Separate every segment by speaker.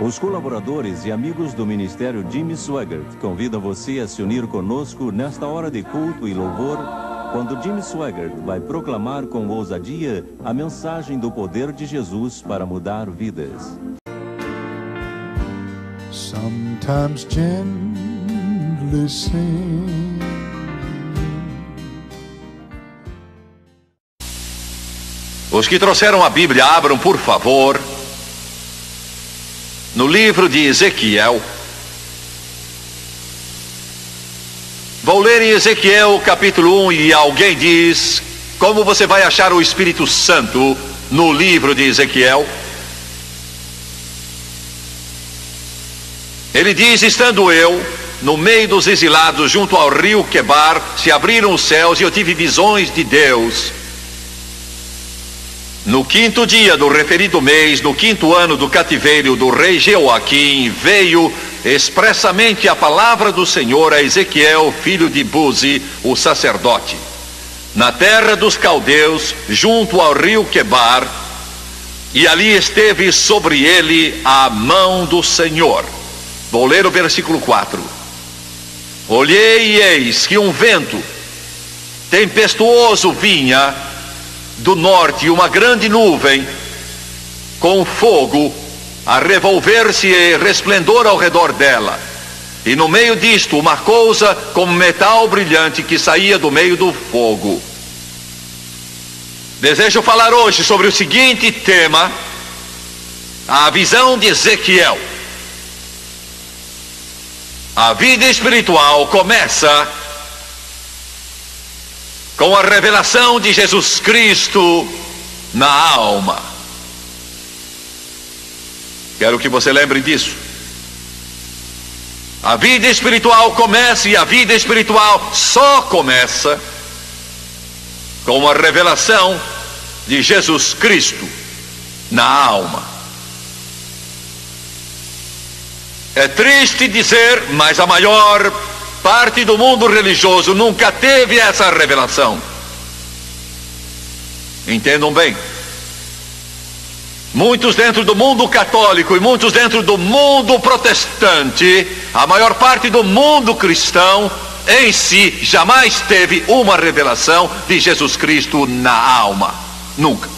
Speaker 1: Os colaboradores e amigos do Ministério Jimmy Swaggart convidam você a se unir conosco nesta hora de culto e louvor, quando Jimmy Swaggart vai proclamar com ousadia a mensagem do poder de Jesus para mudar vidas.
Speaker 2: Sometimes gently sing.
Speaker 3: Os que trouxeram a Bíblia, abram por favor no livro de Ezequiel. Vou ler em Ezequiel capítulo 1 e alguém diz: como você vai achar o Espírito Santo no livro de Ezequiel? Ele diz: estando eu no meio dos exilados junto ao rio Quebar, se abriram os céus e eu tive visões de Deus. No 5º dia do referido mês, no 5º ano do cativeiro do rei Jeoaquim, veio expressamente a palavra do Senhor a Ezequiel, filho de Buzi, o sacerdote, na terra dos caldeus, junto ao rio Quebar, e ali esteve sobre ele a mão do Senhor. Vou ler o versículo 4. Olhei e eis que um vento tempestuoso vinha do norte, uma grande nuvem com fogo a revolver-se e resplendor ao redor dela, e no meio disto uma coisa como metal brilhante que saía do meio do fogo. Desejo falar hoje sobre o seguinte tema: a visão de Ezequiel. A vida espiritual começa com a revelação de Jesus Cristo na alma. Quero que você lembre disso. A vida espiritual começa, e a vida espiritual só começa com a revelação de Jesus Cristo na alma. É triste dizer, mas a maior parte do mundo religioso nunca teve essa revelação. Entendam bem. Muitos dentro do mundo católico e muitos dentro do mundo protestante, a maior parte do mundo cristão em si jamais teve uma revelação de Jesus Cristo na alma. Nunca.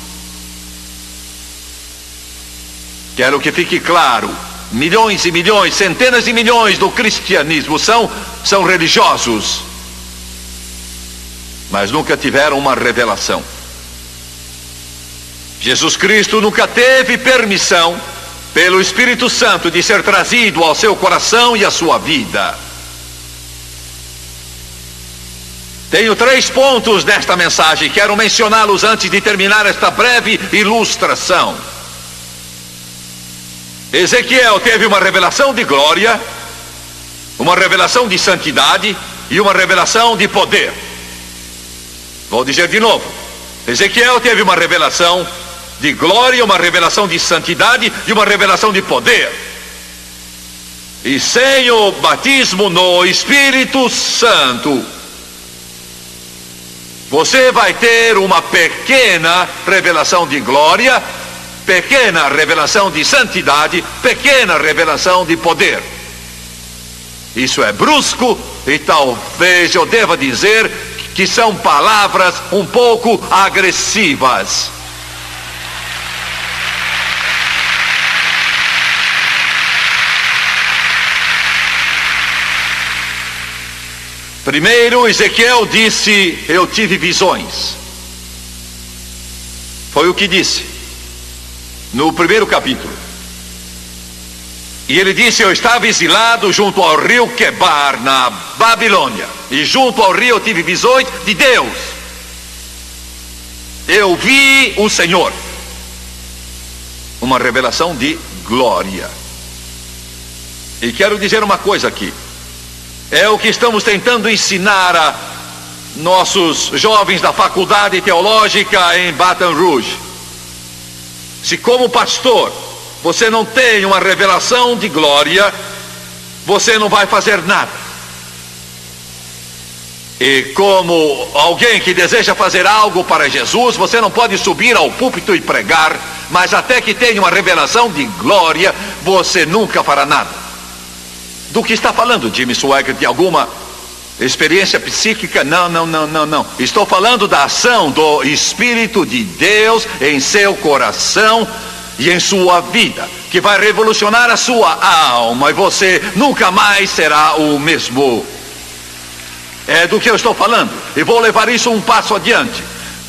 Speaker 3: Quero que fique claro. Milhões e milhões, centenas de milhões do cristianismo são religiosos, mas nunca tiveram uma revelação. Jesus Cristo nunca teve permissão pelo Espírito Santo de ser trazido ao seu coração e à sua vida. Tenho 3 pontos nesta mensagem, quero mencioná-los antes de terminar esta breve ilustração. Ezequiel teve uma revelação de glória, uma revelação de santidade e uma revelação de poder. Vou dizer de novo. Ezequiel teve uma revelação de glória, uma revelação de santidade e uma revelação de poder. E sem o batismo no Espírito Santo, você vai ter uma pequena revelação de glória, pequena revelação de santidade, pequena revelação de poder. Isso é brusco e talvez eu deva dizer que são palavras um pouco agressivas. Primeiro, Ezequiel disse: eu tive visões. Foi o que disse no primeiro capítulo. E ele disse: eu estava exilado junto ao rio Quebar, na Babilônia, e junto ao rio eu tive visões de Deus. Eu vi o Senhor. Uma revelação de glória. E quero dizer uma coisa aqui. É o que estamos tentando ensinar a nossos jovens da faculdade teológica em Baton Rouge. Se como pastor você não tem uma revelação de glória, você não vai fazer nada. E como alguém que deseja fazer algo para Jesus, você não pode subir ao púlpito e pregar, mas até que tenha uma revelação de glória, você nunca fará nada. Do que está falando, Jimmy Swaggart? De alguma experiência psíquica? Não. Estou falando da ação do Espírito de Deus em seu coração e em sua vida, que vai revolucionar a sua alma, e você nunca mais será o mesmo. É do que eu estou falando, e vou levar isso um passo adiante.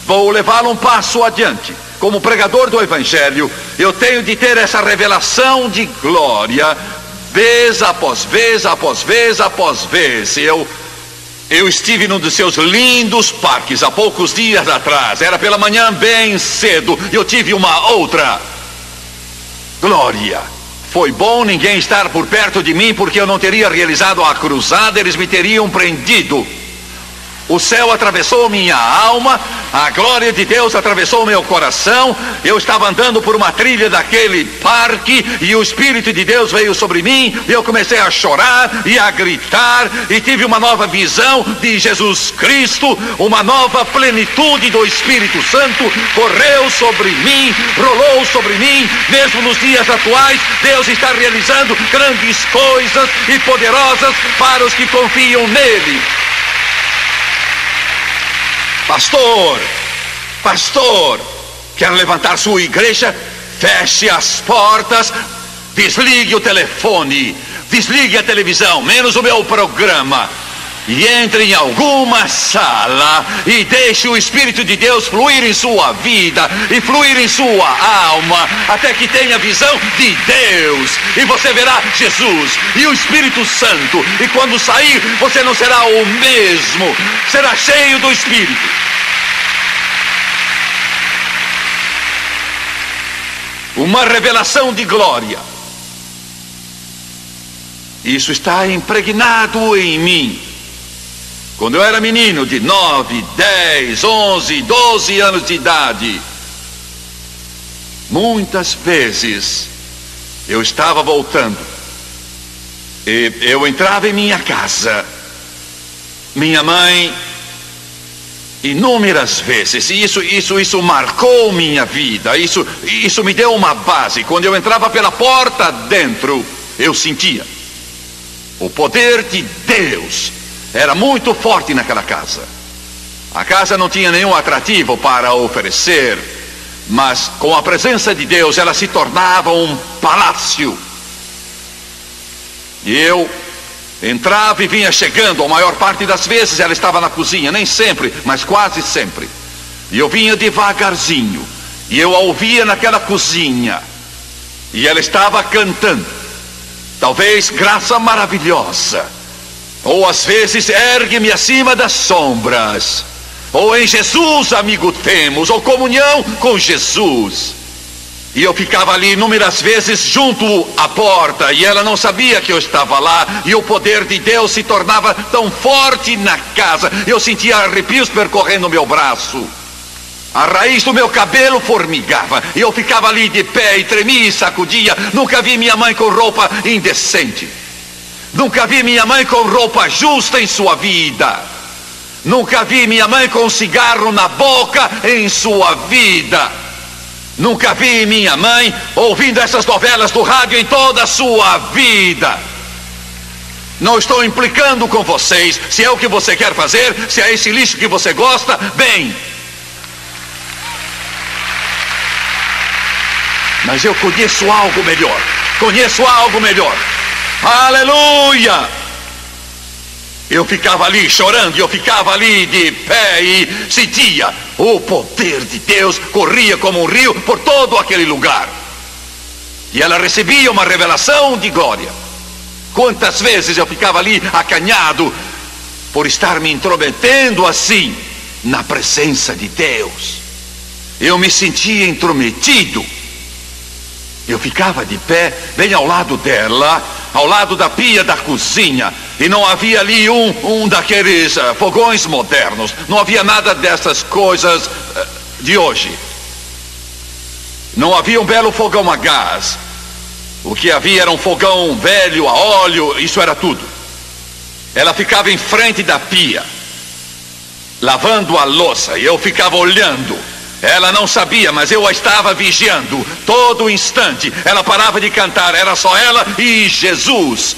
Speaker 3: Vou levá-lo um passo adiante. Como pregador do Evangelho, eu tenho de ter essa revelação de glória, vez após vez, após vez, após vez. Eu estive num dos seus lindos parques há poucos dias atrás. Era pela manhã bem cedo, e eu tive uma outra glória. Foi bom ninguém estar por perto de mim, porque eu não teria realizado a cruzada, eles me teriam prendido. O céu atravessou minha alma, a glória de Deus atravessou meu coração. Eu estava andando por uma trilha daquele parque e o Espírito de Deus veio sobre mim, e eu comecei a chorar e a gritar, e tive uma nova visão de Jesus Cristo. Uma nova plenitude do Espírito Santo correu sobre mim, rolou sobre mim. Mesmo nos dias atuais, Deus está realizando grandes coisas e poderosas para os que confiam nele. Pastor, quer levantar sua igreja? Feche as portas, desligue o telefone, desligue a televisão, menos o meu programa, e entre em alguma sala e deixe o Espírito de Deus fluir em sua vida e fluir em sua alma, até que tenha visão de Deus, e você verá Jesus e o Espírito Santo, e quando sair você não será o mesmo, será cheio do Espírito. Uma revelação de glória. Isso está impregnado em mim. Quando eu era menino de 9, 10, 11, 12 anos de idade, muitas vezes eu estava voltando e eu entrava em minha casa. Minha mãe, inúmeras vezes, e isso marcou minha vida, isso me deu uma base. Quando eu entrava pela porta dentro, eu sentia o poder de Deus. Era muito forte naquela casa. A casa não tinha nenhum atrativo para oferecer, mas com a presença de Deus ela se tornava um palácio. E eu entrava e vinha chegando. A maior parte das vezes ela estava na cozinha, nem sempre, mas quase sempre. E eu vinha devagarzinho, e eu a ouvia naquela cozinha, e ela estava cantando, talvez Graça Maravilhosa, ou às vezes Ergue-me acima das sombras, ou Em Jesus amigo temos, ou Comunhão com Jesus. E eu ficava ali inúmeras vezes junto à porta, e ela não sabia que eu estava lá, e o poder de Deus se tornava tão forte na casa. Eu sentia arrepios percorrendo meu braço, a raiz do meu cabelo formigava, e eu ficava ali de pé e tremia e sacudia. Nunca vi minha mãe com roupa indecente, nunca vi minha mãe com roupa justa em sua vida, nunca vi minha mãe com cigarro na boca em sua vida, nunca vi minha mãe ouvindo essas novelas do rádio em toda a sua vida. Não estou implicando com vocês. Se é o que você quer fazer, se é esse lixo que você gosta, bem. Mas eu conheço algo melhor. Conheço algo melhor. Aleluia! Eu ficava ali chorando, eu ficava ali de pé e sentia o poder de Deus, corria como um rio por todo aquele lugar. E ela recebia uma revelação de glória. Quantas vezes eu ficava ali acanhado por estar me intrometendo assim na presença de Deus. Eu me sentia intrometido. Eu ficava de pé bem ao lado dela, ao lado da pia da cozinha, e não havia ali um daqueles fogões modernos. Não havia nada dessas coisas de hoje. Não havia um belo fogão a gás. O que havia era um fogão velho a óleo, isso era tudo. Ela ficava em frente da pia, lavando a louça, e eu ficava olhando. Ela não sabia, mas eu a estava vigiando todo instante. Ela parava de cantar, era só ela e Jesus.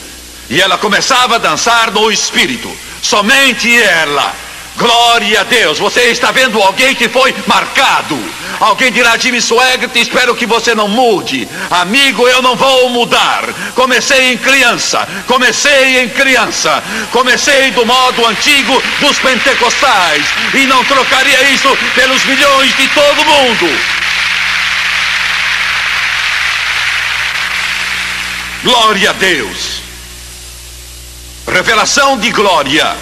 Speaker 3: E ela começava a dançar no Espírito. Somente ela. Glória a Deus. Você está vendo alguém que foi marcado. Alguém dirá: Jimmy Swaggart, espero que você não mude. Amigo, eu não vou mudar. Comecei em criança. Comecei do modo antigo dos pentecostais. E não trocaria isso pelos milhões de todo mundo. Glória a Deus. Revelação de glória.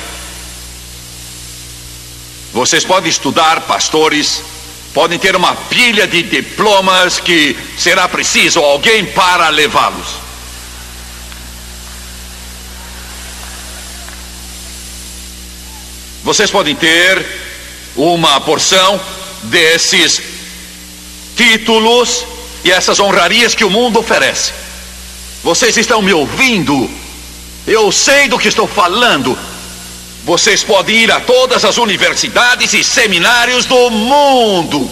Speaker 3: Vocês podem estudar, pastores, podem ter uma pilha de diplomas que será preciso alguém para levá-los. Vocês podem ter uma porção desses títulos e essas honrarias que o mundo oferece. Vocês estão me ouvindo? Eu sei do que estou falando. Vocês podem ir a todas as universidades e seminários do mundo.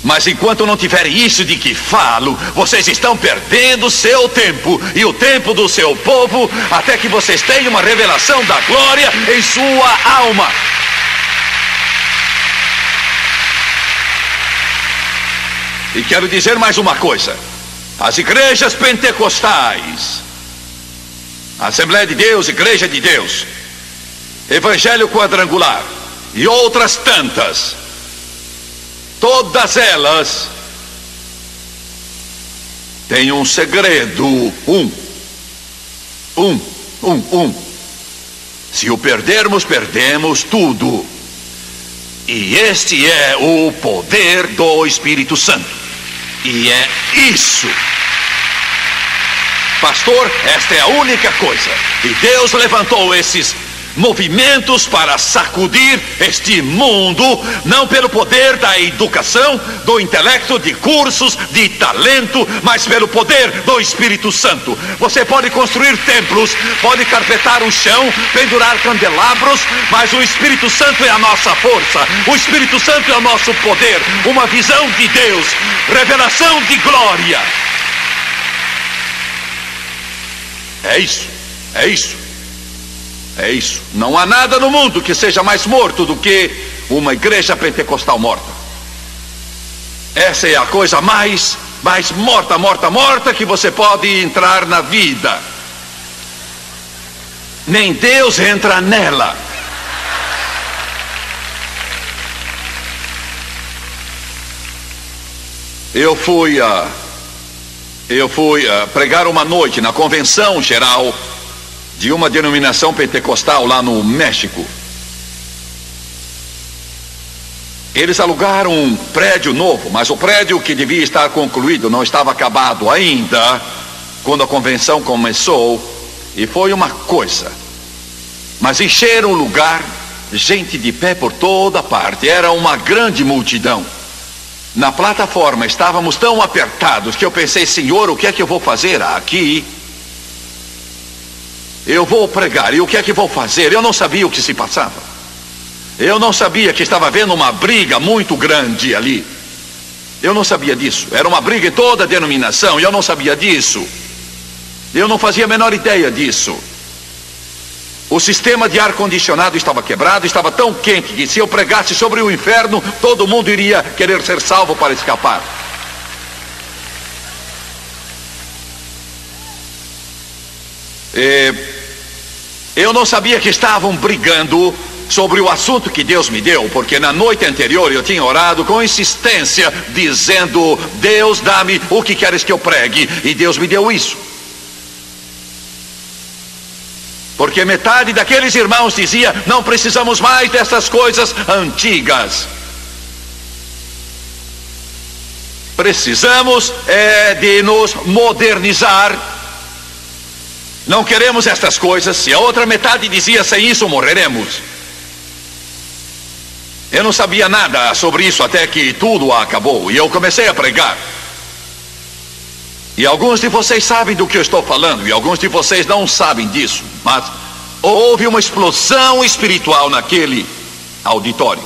Speaker 3: Mas enquanto não tiverem isso de que falo, vocês estão perdendo seu tempo e o tempo do seu povo, até que vocês tenham uma revelação da glória em sua alma. E quero dizer mais uma coisa. As igrejas pentecostais, Assembleia de Deus, Igreja de Deus, Evangelho Quadrangular e outras tantas, todas elas têm um segredo. Se o perdermos, perdemos tudo. E este é o poder do Espírito Santo. E é isso. Pastor, esta é a única coisa. E Deus levantou esses movimentos para sacudir este mundo, não pelo poder da educação, do intelecto, de cursos, de talento, mas pelo poder do Espírito Santo. Você pode construir templos, pode carpetar o chão, pendurar candelabros, mas o Espírito Santo é a nossa força, o Espírito Santo é o nosso poder, uma visão de Deus, revelação de glória. É isso. Não há nada no mundo que seja mais morto do que uma igreja pentecostal morta. Essa é a coisa mais morta que você pode entrar na vida. Nem Deus entra nela. Eu fui pregar uma noite na convenção geral de uma denominação pentecostal lá no México. Eles alugaram um prédio novo, mas o prédio que devia estar concluído não estava acabado ainda quando a convenção começou, e foi uma coisa. Mas encheram o lugar, gente de pé por toda parte, era uma grande multidão. Na plataforma estávamos tão apertados que eu pensei: Senhor, o que é que eu vou fazer aqui? Eu vou pregar, e o que é que vou fazer? Eu não sabia o que se passava. Eu não sabia que estava havendo uma briga muito grande ali. Eu não sabia disso. Era uma briga em toda a denominação, e eu não sabia disso. Eu não fazia a menor ideia disso. O sistema de ar-condicionado estava quebrado, estava tão quente que se eu pregasse sobre o inferno, todo mundo iria querer ser salvo para escapar. Eu não sabia que estavam brigando sobre o assunto que Deus me deu, porque na noite anterior eu tinha orado com insistência, dizendo: Deus, dá-me o que queres que eu pregue, e Deus me deu isso. Porque metade daqueles irmãos dizia: não precisamos mais dessas coisas antigas. Precisamos de nos modernizar. Não queremos estas coisas. E a outra metade dizia: sem isso morreremos. Eu não sabia nada sobre isso até que tudo acabou e eu comecei a pregar. E alguns de vocês sabem do que eu estou falando, e alguns de vocês não sabem disso, mas houve uma explosão espiritual naquele auditório.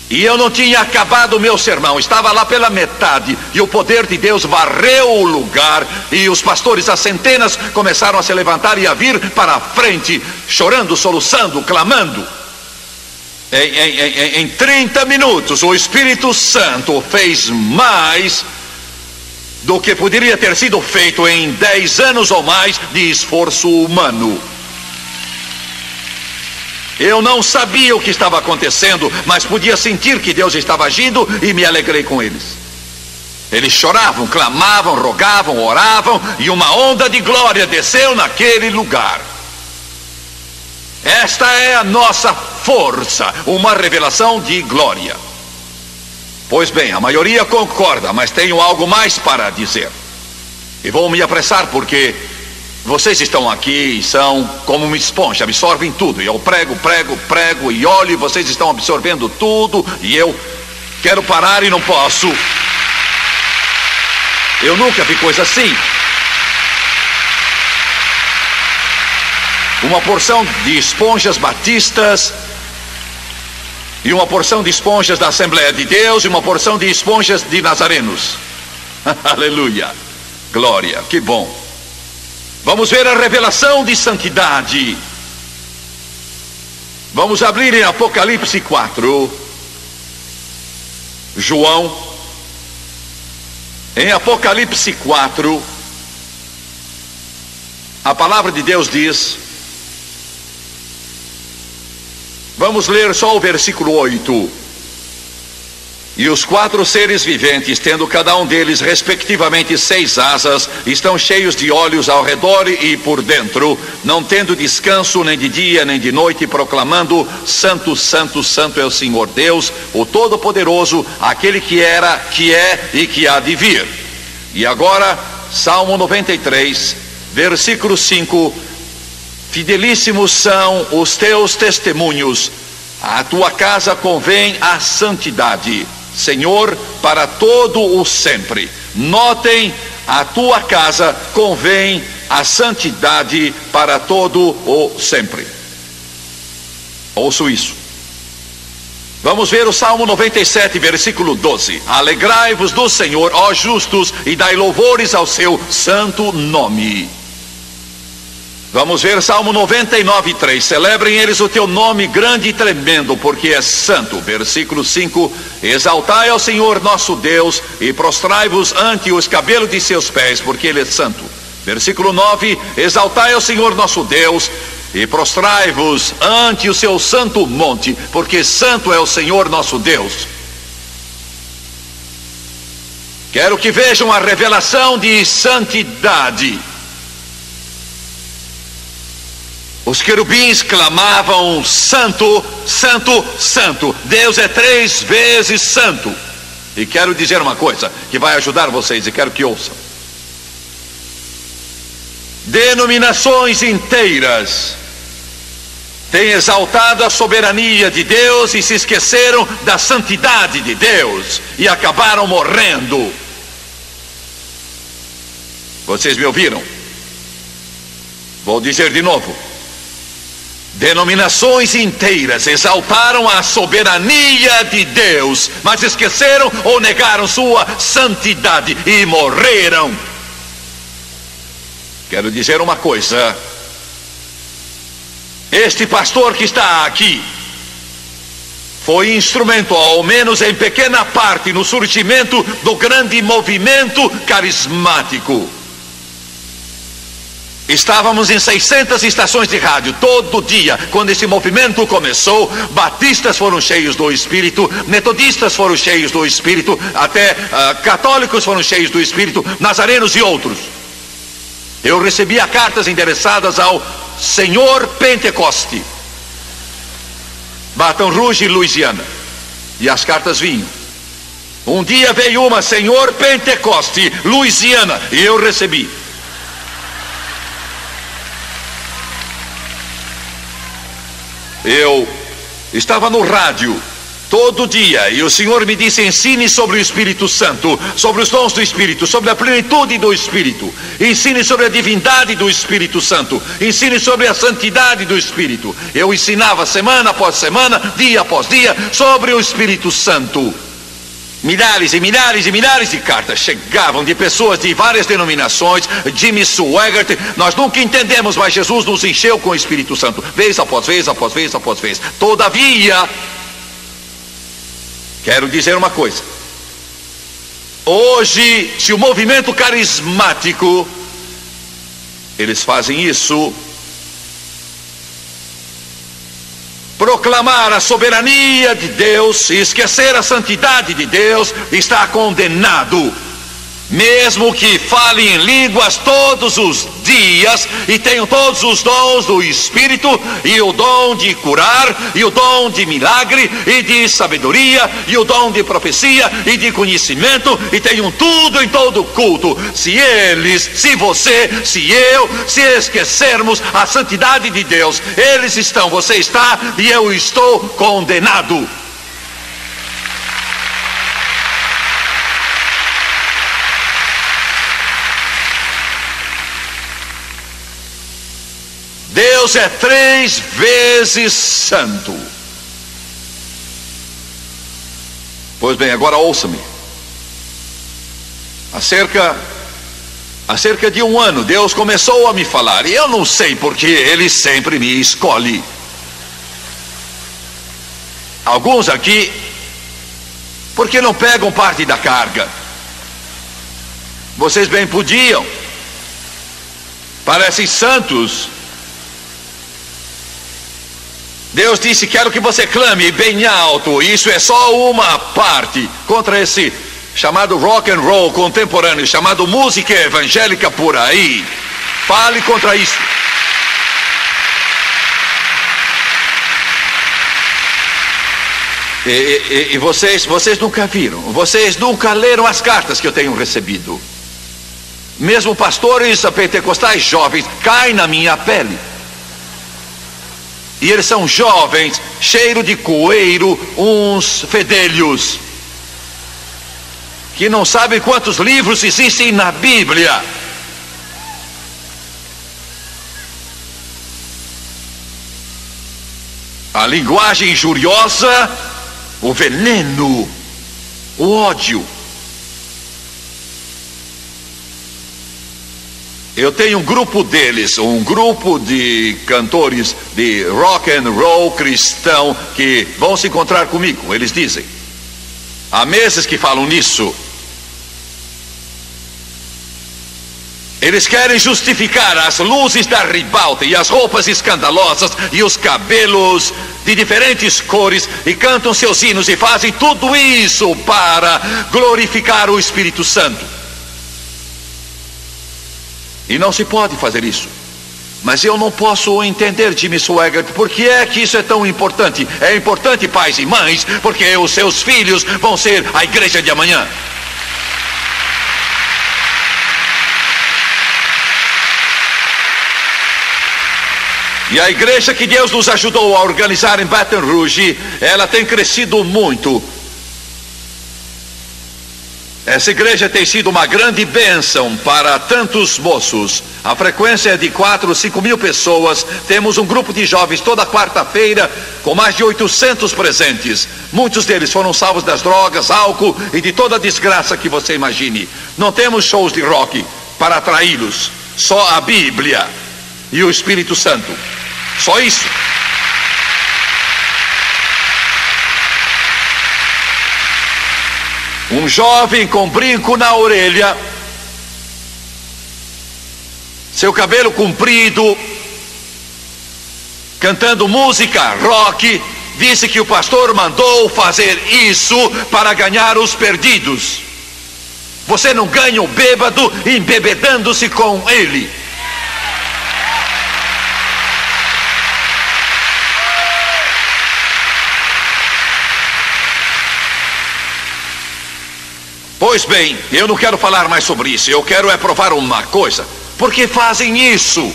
Speaker 3: E eu não tinha acabado o meu sermão, estava lá pela metade, e o poder de Deus varreu o lugar, e os pastores, as centenas, começaram a se levantar e a vir para a frente, chorando, soluçando, clamando. Em 30 minutos, o Espírito Santo fez mais do que poderia ter sido feito em 10 anos ou mais de esforço humano. Eu não sabia o que estava acontecendo, mas podia sentir que Deus estava agindo e me alegrei com eles. Eles choravam, clamavam, rogavam, oravam, e uma onda de glória desceu naquele lugar. Esta é a nossa força, uma revelação de glória. Pois bem, a maioria concorda, mas tenho algo mais para dizer. E vou me apressar porque vocês estão aqui e são como uma esponja, absorvem tudo. E eu prego e olho, e vocês estão absorvendo tudo. E eu quero parar e não posso. Eu nunca vi coisa assim. Uma porção de esponjas batistas, e uma porção de esponjas da Assembleia de Deus, e uma porção de esponjas de nazarenos. Aleluia, glória, que bom. Vamos ver a revelação de santidade. Vamos abrir em Apocalipse 4. João, em Apocalipse 4, a palavra de Deus diz, vamos ler só o versículo 8. E os 4 seres viventes, tendo cada um deles respectivamente 6 asas, estão cheios de olhos ao redor e por dentro, não tendo descanso nem de dia nem de noite, proclamando: Santo, Santo, Santo é o Senhor Deus, o Todo-Poderoso, aquele que era, que é e que há de vir. E agora, Salmo 93, versículo 5: Fidelíssimos são os teus testemunhos, à tua casa convém a santidade, Senhor, para todo o sempre. Notem, a tua casa convém a santidade para todo o sempre. Ouço isso. Vamos ver o Salmo 97, versículo 12. Alegrai-vos do Senhor, ó justos, e dai louvores ao seu santo nome. Vamos ver Salmo 99, 3. Celebrem eles o teu nome grande e tremendo, porque é santo. Versículo 5. Exaltai ao Senhor nosso Deus e prostrai-vos ante os cabelos de seus pés, porque ele é santo. Versículo 9. Exaltai ao Senhor nosso Deus e prostrai-vos ante o seu santo monte, porque santo é o Senhor nosso Deus. Quero que vejam a revelação de santidade. Os querubins clamavam: Santo, Santo, Santo. Deus é 3 vezes santo. E quero dizer uma coisa que vai ajudar vocês, e quero que ouçam. Denominações inteiras têm exaltado a soberania de Deus e se esqueceram da santidade de Deus e acabaram morrendo. Vocês me ouviram? Vou dizer de novo. Denominações inteiras exaltaram a soberania de Deus, mas esqueceram ou negaram sua santidade e morreram. Quero dizer uma coisa: este pastor que está aqui foi instrumento, ao menos em pequena parte, no surgimento do grande movimento carismático. Estávamos em 600 estações de rádio todo dia quando esse movimento começou. Batistas foram cheios do Espírito, metodistas foram cheios do Espírito, até católicos foram cheios do Espírito, nazarenos e outros. Eu recebia cartas endereçadas ao Senhor Pentecoste, Baton Rouge, Louisiana, e as cartas vinham. Um dia veio uma: Senhor Pentecoste, Louisiana, e eu recebi. Eu estava no rádio todo dia, e o Senhor me disse: ensine sobre o Espírito Santo, sobre os dons do Espírito, sobre a plenitude do Espírito, ensine sobre a divindade do Espírito Santo, ensine sobre a santidade do Espírito. Eu ensinava semana após semana, dia após dia, sobre o Espírito Santo. Milhares e milhares e milhares de cartas chegavam de pessoas de várias denominações. Jimmy Swaggart, nós nunca entendemos, mas Jesus nos encheu com o Espírito Santo, vez após vez, após vez, após vez. Todavia, quero dizer uma coisa: hoje, se o movimento carismático, eles fazem isso, proclamar a soberania de Deus e esquecer a santidade de Deus, está condenado. Mesmo que fale em línguas todos os dias e tenham todos os dons do Espírito, e o dom de curar, e o dom de milagre, e de sabedoria, e o dom de profecia, e de conhecimento, e tenham tudo em todo culto, se eles, se você, se eu, se esquecermos a santidade de Deus, eles estão, você está, e eu estou condenado. Deus é 3 vezes santo. Pois bem, agora ouça-me. Há cerca de 1 ano, Deus começou a me falar, e eu não sei porque Ele sempre me escolhe. Alguns aqui, porque não pegam parte da carga. Vocês bem podiam, parecem santos. Deus disse: quero que você clame bem alto. Isso é só uma parte contra esse chamado rock and roll contemporâneo, chamado música evangélica por aí. Fale contra isso. E vocês nunca viram, vocês nunca leram as cartas que eu tenho recebido. Mesmo pastores pentecostais jovens caem na minha pele. E eles são jovens, cheiro de coeiro, uns fedelhos, que não sabem quantos livros existem na Bíblia. A linguagem injuriosa, o veneno, o ódio. Eu tenho um grupo deles, um grupo de cantores de rock and roll cristão que vão se encontrar comigo. Eles dizem, há meses que falam nisso. Eles querem justificar as luzes da ribalta e as roupas escandalosas e os cabelos de diferentes cores, e cantam seus hinos e fazem tudo isso para glorificar o Espírito Santo. E não se pode fazer isso. Mas eu não posso entender, Jimmy Swaggart, por que é que isso é tão importante? É importante, pais e mães, porque os seus filhos vão ser a igreja de amanhã. E a igreja que Deus nos ajudou a organizar em Baton Rouge, ela tem crescido muito. Essa igreja tem sido uma grande bênção para tantos moços. A frequência é de 4 ou 5 mil pessoas. Temos um grupo de jovens toda quarta-feira com mais de 800 presentes. Muitos deles foram salvos das drogas, álcool e de toda a desgraça que você imagine. Não temos shows de rock para atraí-los. Só a Bíblia e o Espírito Santo. Só isso. Um jovem com brinco na orelha, seu cabelo comprido, cantando música rock, disse que o pastor mandou fazer isso para ganhar os perdidos. Você não ganha o bêbado embebedando-se com ele. Pois bem, eu não quero falar mais sobre isso. Eu quero é provar uma coisa. Por que fazem isso?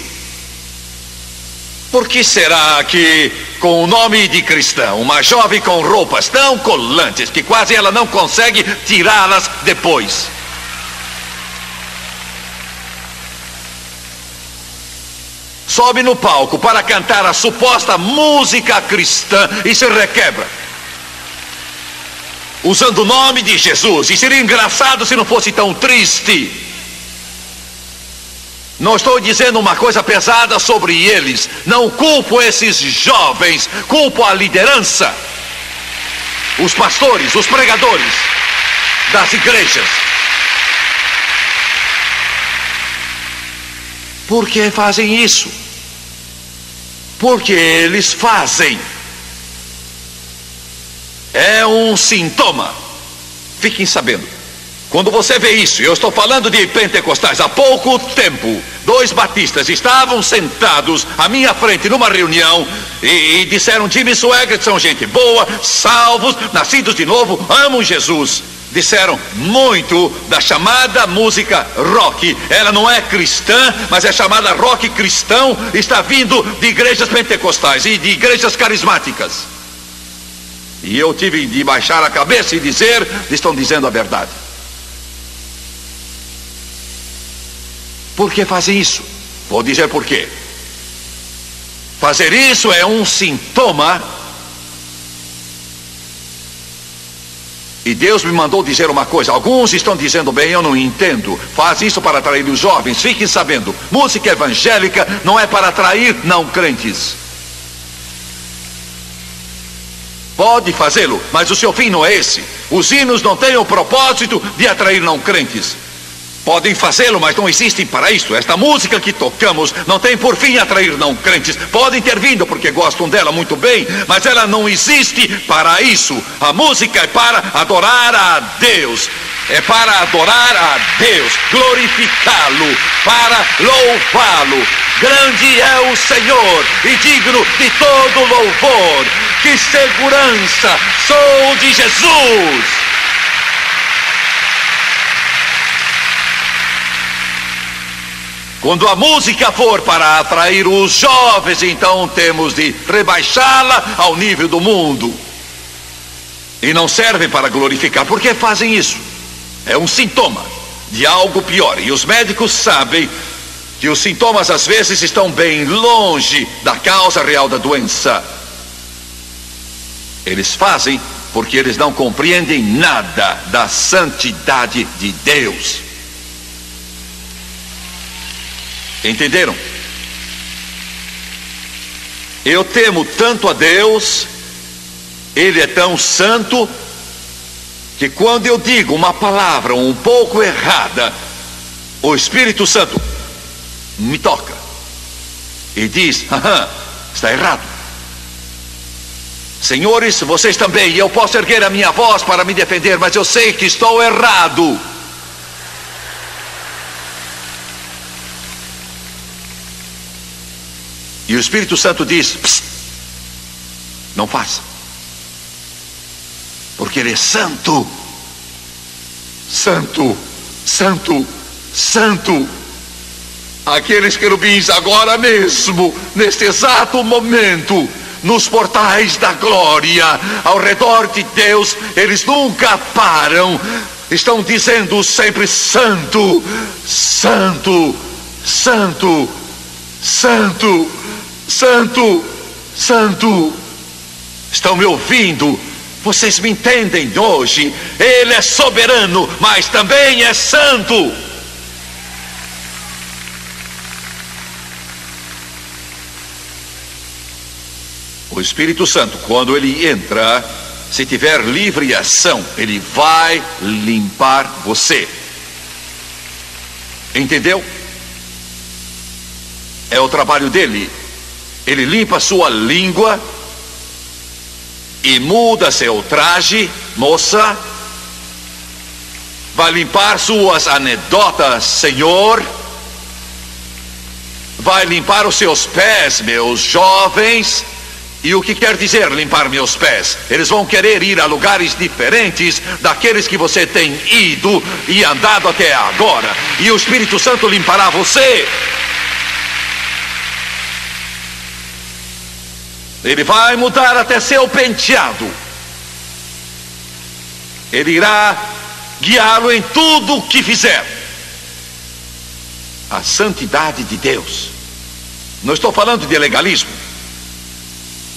Speaker 3: Por que será que, com o nome de cristã, uma jovem com roupas tão colantes que quase ela não consegue tirá-las depois, sobe no palco para cantar a suposta música cristã e se requebra, usando o nome de Jesus? E seria engraçado se não fosse tão triste. Não estou dizendo uma coisa pesada sobre eles. Não culpo esses jovens, culpo a liderança, os pastores, os pregadores das igrejas. Por que fazem isso? Porque eles fazem. É um sintoma. Fiquem sabendo. Quando você vê isso, eu estou falando de pentecostais. Há pouco tempo, 2 batistas estavam sentados à minha frente numa reunião e disseram: Jimmy Swaggart são gente boa, salvos, nascidos de novo, amam Jesus. Disseram muito da chamada música rock. Ela não é cristã, mas é chamada rock cristão. Está vindo de igrejas pentecostais e de igrejas carismáticas. E eu tive de baixar a cabeça e dizer: estão dizendo a verdade. Por que fazem isso? Vou dizer por quê. Fazer isso é um sintoma. E Deus me mandou dizer uma coisa. Alguns estão dizendo: bem, eu não entendo. Faz isso para atrair os jovens. Fiquem sabendo, música evangélica não é para atrair não crentes. Pode fazê-lo, mas o seu fim não é esse. Os hinos não têm o propósito de atrair não crentes. Podem fazê-lo, mas não existem para isso. Esta música que tocamos não tem por fim atrair não crentes. Podem ter vindo porque gostam dela muito bem, mas ela não existe para isso. A música é para adorar a Deus. É para adorar a Deus, glorificá-lo, para louvá-lo. Grande é o Senhor e digno de todo louvor. Que segurança sou de Jesus. Quando a música for para atrair os jovens, então temos de rebaixá-la ao nível do mundo. E não serve para glorificar. Por que fazem isso? É um sintoma de algo pior. E os médicos sabem que os sintomas às vezes estão bem longe da causa real da doença. Eles fazem porque eles não compreendem nada da santidade de Deus. Entenderam? Eu temo tanto a Deus, Ele é tão santo, que quando eu digo uma palavra um pouco errada, o Espírito Santo me toca e diz: está errado. Senhores, vocês também. Eu posso erguer a minha voz para me defender, mas eu sei que estou errado. E o Espírito Santo diz: psst, não faça, porque Ele é santo. Santo, santo, santo. Aqueles querubins agora mesmo, neste exato momento, nos portais da glória, ao redor de Deus, eles nunca param. Estão dizendo sempre: santo, santo, santo, santo, santo, santo. Estão me ouvindo? Vocês me entendem hoje? Ele é soberano, mas também é santo. O Espírito Santo, quando ele entra, se tiver livre ação, ele vai limpar você. Entendeu? É o trabalho dele. Ele limpa sua língua e muda seu traje, moça. Vai limpar suas anedotas, Senhor. Vai limpar os seus pés, meus jovens. E o que quer dizer limpar meus pés? Eles vão querer ir a lugares diferentes daqueles que você tem ido e andado até agora. E o Espírito Santo limpará você. Ele vai mudar até seu penteado. Ele irá guiá-lo em tudo o que fizer. A santidade de Deus. Não estou falando de legalismo.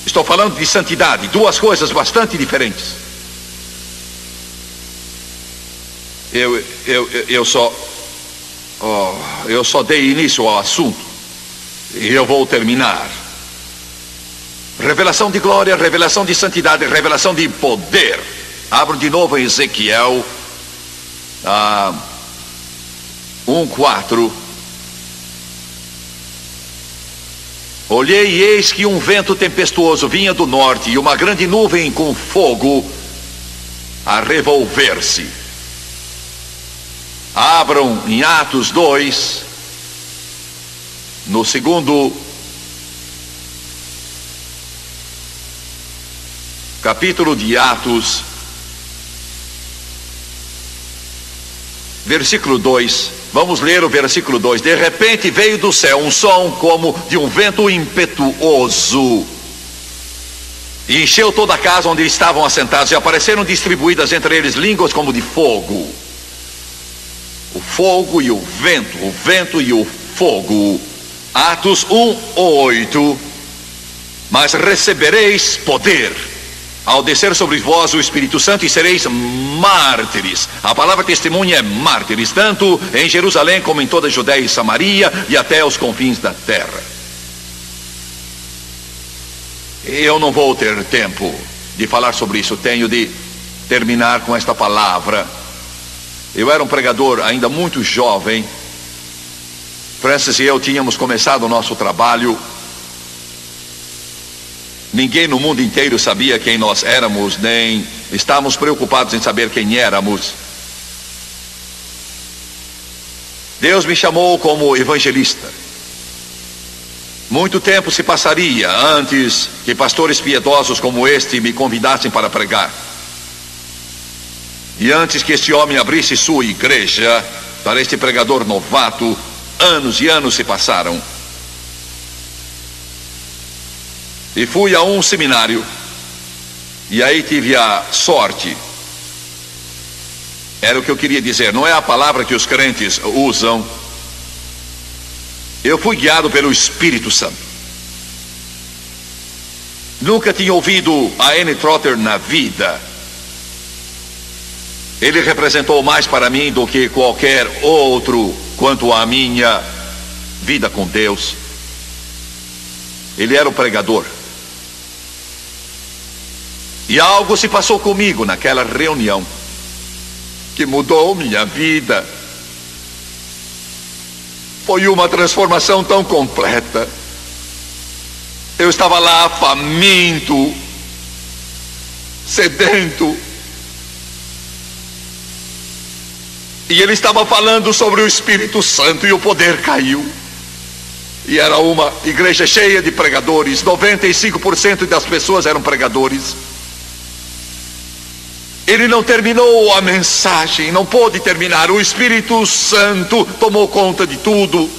Speaker 3: Estou falando de santidade. Duas coisas bastante diferentes. Eu só dei início ao assunto. E eu vou terminar. Revelação de glória, revelação de santidade, revelação de poder. Abro de novo em Ezequiel 1:4. Olhei e eis que um vento tempestuoso vinha do norte e uma grande nuvem com fogo a revolver-se. Abram em Atos 2, no segundo capítulo de Atos, versículo 2. Vamos ler o versículo 2. De repente veio do céu um som como de um vento impetuoso, e encheu toda a casa onde estavam assentados, e apareceram distribuídas entre eles línguas como de fogo. O fogo e o vento e o fogo. Atos 1:8. Mas recebereis poder ao descer sobre vós o Espírito Santo, e sereis mártires. A palavra testemunha é mártires, tanto em Jerusalém como em toda a Judéia e Samaria e até os confins da terra. Eu não vou ter tempo de falar sobre isso. Tenho de terminar com esta palavra. Eu era um pregador ainda muito jovem. Francis e eu tínhamos começado o nosso trabalho. Ninguém no mundo inteiro sabia quem nós éramos, nem estávamos preocupados em saber quem éramos. Deus me chamou como evangelista. Muito tempo se passaria antes que pastores piedosos como este me convidassem para pregar. E antes que este homem abrisse sua igreja para este pregador novato, anos e anos se passaram. E fui a um seminário, e aí tive a sorte. Era o que eu queria dizer, não é a palavra que os crentes usam. Eu fui guiado pelo Espírito Santo. Nunca tinha ouvido a N. Trotter na vida. Ele representou mais para mim do que qualquer outro quanto à minha vida com Deus. Ele era o pregador. E algo se passou comigo naquela reunião que mudou minha vida. Foi uma transformação tão completa. Eu estava lá faminto, sedento, e ele estava falando sobre o Espírito Santo, e o poder caiu. E era uma igreja cheia de pregadores. 95% das pessoas eram pregadores. Ele não terminou a mensagem, não pôde terminar. O Espírito Santo tomou conta de tudo.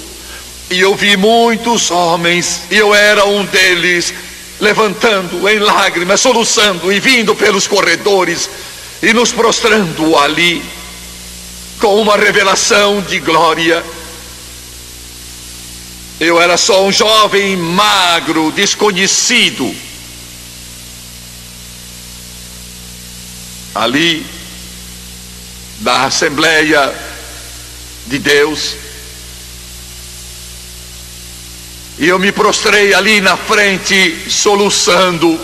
Speaker 3: E eu vi muitos homens, e eu era um deles, levantando em lágrimas, soluçando e vindo pelos corredores e nos prostrando ali com uma revelação de glória. Eu era só um jovem magro, desconhecido. Ali, na Assembleia de Deus, e eu me prostrei ali na frente, soluçando,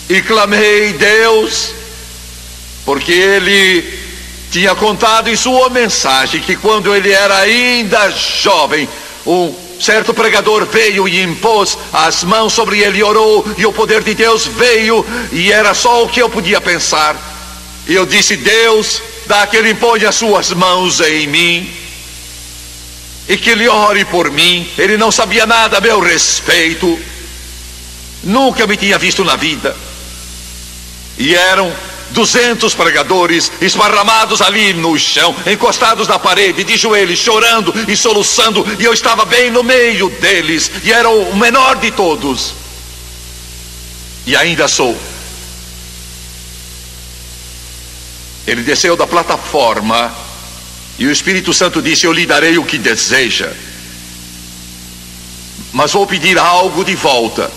Speaker 3: e clamei: Deus, porque ele tinha contado em sua mensagem que quando ele era ainda jovem, um certo pregador veio e impôs as mãos sobre ele, orou, e o poder de Deus veio, e era só o que eu podia pensar. E eu disse: Deus, dá que ele imponha as suas mãos em mim, e que ele ore por mim. Ele não sabia nada a meu respeito, nunca me tinha visto na vida, e eram 200 pregadores esparramados ali no chão, encostados na parede, de joelhos, chorando e soluçando, e eu estava bem no meio deles, e era o menor de todos, e ainda sou. Ele desceu da plataforma e o Espírito Santo disse: eu lhe darei o que deseja, mas vou pedir algo de volta.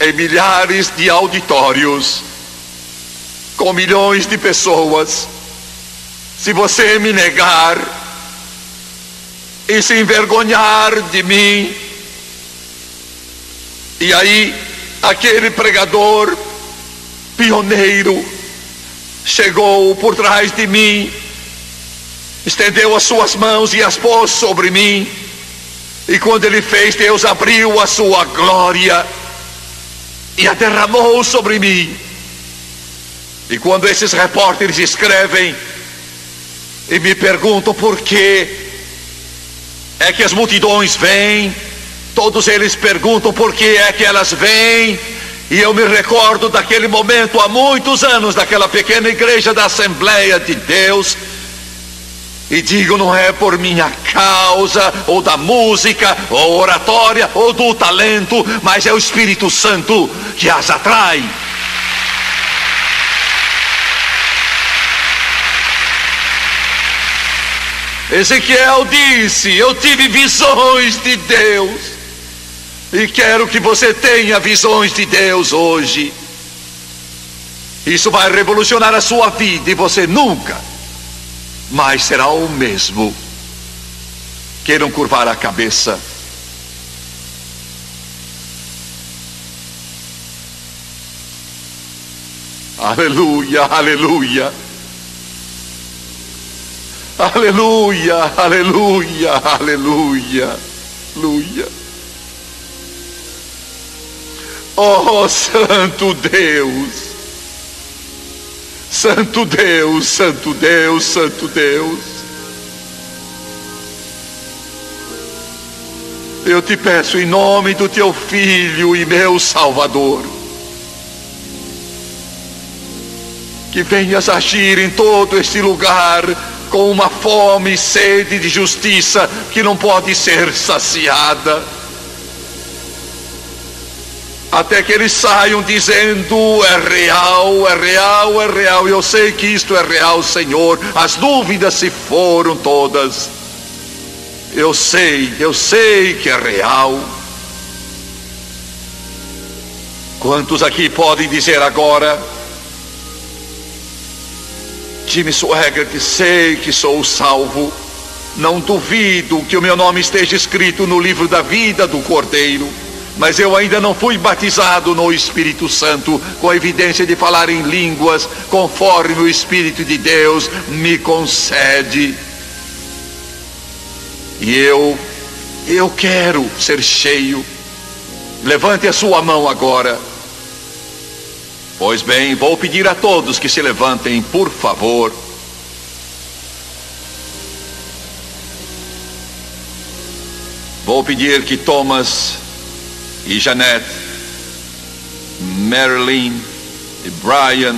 Speaker 3: Em milhares de auditórios, com milhões de pessoas, se você me negar e se envergonhar de mim, e aí aquele pregador pioneiro chegou por trás de mim, estendeu as suas mãos e as pôs sobre mim, e quando ele fez, Deus abriu a sua glória e a derramou sobre mim. E quando esses repórteres escrevem e me perguntam por que é que as multidões vêm, todos eles perguntam por que é que elas vêm, e eu me recordo daquele momento há muitos anos, daquela pequena igreja da Assembleia de Deus, e digo: não é por minha causa, ou da música, ou oratória, ou do talento, mas é o Espírito Santo que as atrai. Ezequiel disse: eu tive visões de Deus, e quero que você tenha visões de Deus hoje. Isso vai revolucionar a sua vida, e você nunca mais será o mesmo. Queiram curvar a cabeça. Aleluia, aleluia. Aleluia, aleluia, aleluia, aleluia. Oh, Santo Deus, Santo Deus, Santo Deus, Santo Deus, eu te peço em nome do teu Filho e meu Salvador, que venhas agir em todo este lugar com uma fome e sede de justiça que não pode ser saciada, até que eles saiam dizendo: é real, é real, é real. Eu sei que isto é real, Senhor. As dúvidas se foram todas. Eu sei que é real. Quantos aqui podem dizer agora: Jimmy Swaggart, sei que sou salvo, não duvido que o meu nome esteja escrito no livro da vida do Cordeiro, mas eu ainda não fui batizado no Espírito Santo, com a evidência de falar em línguas, conforme o Espírito de Deus me concede. E eu quero ser cheio. Levante a sua mão agora. Pois bem, vou pedir a todos que se levantem, por favor. Vou pedir que Thomas e Jeanette, Marilyn e Brian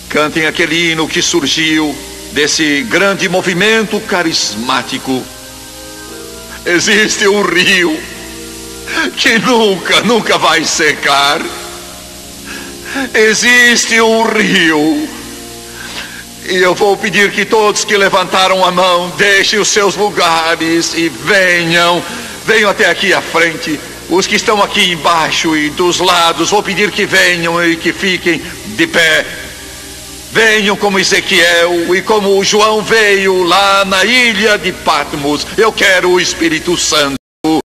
Speaker 3: cantem aquele hino que surgiu desse grande movimento carismático. Existe um rio que nunca vai secar. Existe um rio. E eu vou pedir que todos que levantaram a mão deixem os seus lugares e venham até aqui à frente. Os que estão aqui embaixo e dos lados, vou pedir que venham e que fiquem de pé. Venham como Ezequiel e como João veio lá na ilha de Patmos. Eu quero o Espírito Santo.